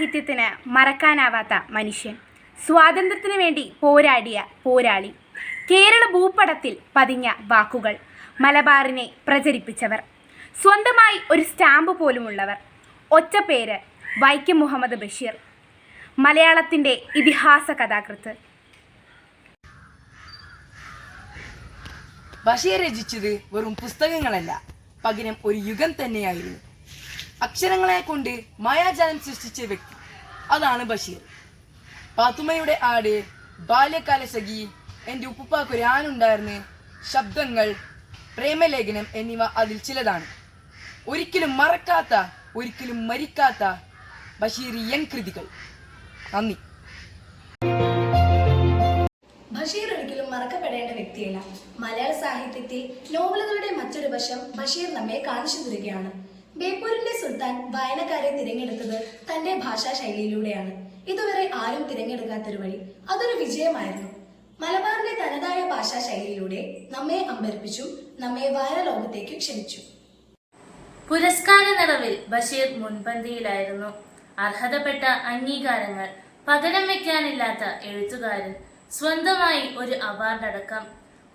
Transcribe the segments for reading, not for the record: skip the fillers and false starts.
സാഹിത്യത്തിന് മറക്കാനാവാത്ത മനുഷ്യൻ, സ്വാതന്ത്ര്യത്തിനു വേണ്ടി പോരാടിയ പോരാളി, കേരള ഭൂപടത്തിൽ പതിഞ്ഞ വാക്കുകൾ, മലബാറിനെ പ്രചരിപ്പിച്ചവർ, സ്വന്തമായി ഒരു സ്റ്റാമ്പ് പോലുമുള്ളവർ. ഒറ്റപ്പേര് വൈക്കം മുഹമ്മദ് ബഷീർ, മലയാളത്തിൻ്റെ ഇതിഹാസ കഥാകൃത്ത്. ബഷീർ രചിച്ചത് വെറും പുസ്തകങ്ങളല്ല, പകരം ഒരു യുഗം തന്നെയായിരുന്നു. അക്ഷരങ്ങളെ കൊണ്ട് മായാജാലം സൃഷ്ടിച്ച വ്യക്തി, അതാണ് ബഷീർ. പാത്തുമ്മയുടെ ആട്, ബാല്യകാല സഖി, എൻ്റെ ഉപ്പുപ്പാക്കൊരു ആനുണ്ടായിരുന്ന്, ശബ്ദങ്ങൾ, പ്രേമലേഖനം എന്നിവ അതിൽ ചിലതാണ്. ഒരിക്കലും മറക്കാത്ത, ഒരിക്കലും മരിക്കാത്ത ബഷീറിയൻ കൃതികൾ. നന്ദി. ബഷീർ ഒരിക്കലും മറക്കപ്പെടേണ്ട വ്യക്തിയല്ല. മലയാള സാഹിത്യത്തിൽ നോവലുകളുടെ മറ്റൊരു വശം ബഷീർ നമ്മെ കാണിച്ചു തരികയാണ്. ബേപ്പൂരിന്റെ സുൽത്താൻ വായനക്കാരെ തിരഞ്ഞെടുത്തത് തന്റെ ഭാഷാ ശൈലിയിലൂടെയാണ്. ഇതുവരെ ആരും തിരഞ്ഞെടുക്കാത്തൊരു വഴി. അതൊരു വിജയമായിരുന്നു. മലബാറിന്റെ തനതായ ഭാഷാ ശൈലിയിലൂടെ നമ്മെ അമ്പരപ്പിച്ചു, നമ്മെ വായന ലോകത്തേക്ക് ക്ഷണിച്ചു. പുരസ്കാര നിറവിൽ ബഷീർ മുൻപന്തിയിലായിരുന്നു. അർഹതപ്പെട്ട അംഗീകാരങ്ങൾ, പകരം വയ്ക്കാനില്ലാത്ത എഴുത്തുകാരൻ, സ്വന്തമായി ഒരു അവാർഡ് അടക്കം.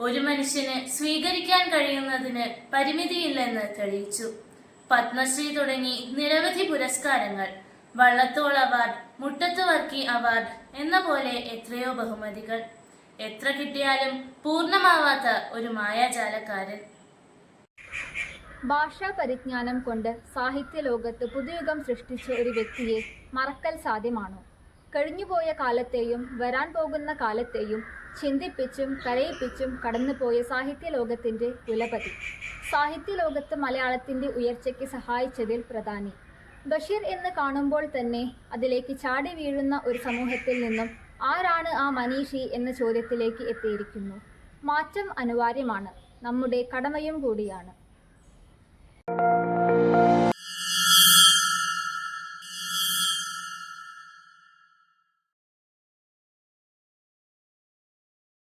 ഒരു മനുഷ്യന് സ്വീകരിക്കാൻ കഴിയുന്നതിന് പരിമിതിയില്ലെന്ന് തെളിയിച്ചു. പത്മശ്രീ തുടങ്ങി നിരവധി പുരസ്കാരങ്ങൾ, വള്ളത്തോൾ അവാർഡ്, മുട്ടത്ത് വർക്കി അവാർഡ് എന്ന പോലെ എത്രയോ ബഹുമതികൾ. എത്ര കിട്ടിയാലും പൂർണ്ണമാവാത്ത ഒരു മായാജാലക്കാരൻ. ഭാഷാ പരിജ്ഞാനം കൊണ്ട് സാഹിത്യ ലോകത്ത് പുതുയുഗം സൃഷ്ടിച്ച ഒരു വ്യക്തിയെ മറക്കൽ സാധ്യമാണോ? കഴിഞ്ഞുപോയ കാലത്തെയും വരാൻ പോകുന്ന കാലത്തെയും ചിന്തിപ്പിച്ചും കരയിപ്പിച്ചും കടന്നുപോയ സാഹിത്യ ലോകത്തിൻ്റെ കുലപതി, സാഹിത്യ ലോകത്ത് മലയാളത്തിൻ്റെ ഉയർച്ചയ്ക്ക് സഹായിച്ചതിൽ പ്രധാനി. ബഷീർ എന്ന് കാണുമ്പോൾ തന്നെ അതിലേക്ക് ചാടി വീഴുന്ന ഒരു സമൂഹത്തിൽ നിന്നും ആരാണ് ആ മനീഷി എന്ന ചോദ്യത്തിലേക്ക് എത്തിയിരിക്കുന്നു. മാറ്റം അനിവാര്യമാണ്, നമ്മുടെ കടമയും കൂടിയാണ്.